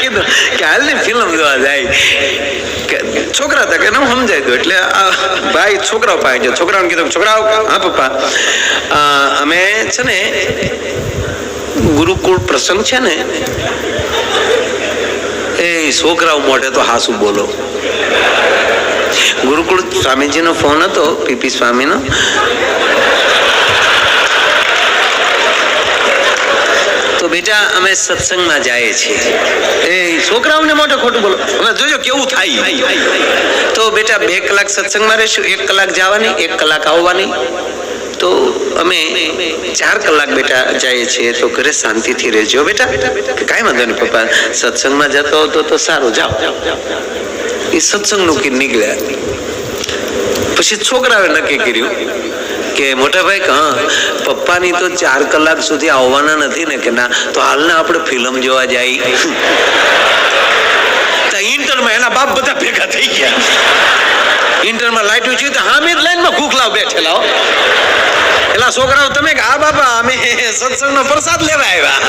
કીધું કે હાલની ફિલ્મ જોવા જાય. છોકરા હતા કે હું સમજાય દઉં. એટલે ભાઈ છોકરાઓ પાસે ગયો. છોકરાઓને કીધું, છોકરાઓ હા પપ્પા અમે છે ને ગુરુકુળ પ્રસંગ છે ને એ છોકરાઓ મોઢે તો હાસુ બોલો. ગુરુકુળ સ્વામીજીનો ફોન હતો, પીપી સ્વામીનો. તો બેટા અમે સત્સંગમાં જાય છીએ. એ છોકરાઓને મોઢે ખોટું બોલો. હવે જોજો કેવું થાય. તો બેટા 2 કલાક સત્સંગમાં રહેશું, 1 કલાક જવાની, 1 કલાક આવવાની. તો અમે 4 કલાક બેટા જઈએ છીએ. તો ઘરે શાંતિથી રહેજો બેટા. કાંઈ વાંધો નહીં પપ્પા, સત્સંગમાં જતો હતો તો સારું, જાઓ. એ સત્સંગનું કી નીકળ્યા. પછી છોકરાએ નક્કી કર્યું કે મોટા ભાઈ હા પપ્પાની તો 4 કલાક સુધી આવવાના નથી ને. કે ના, તો હાલના આપણે ફિલ્મ જોવા જાય. ઇન્ટરમાં એના બાપ બધા ભેગા થઈ ગયા. ઇન્ટરમાં લાઈટ ઉઠી તો હા મેં લાઈનમાં ભૂખલા બેઠેલા. એલા છોકરાઓ તમે કે હા બાપા અમે સત્સંગનો પ્રસાદ લેવા આવ્યા.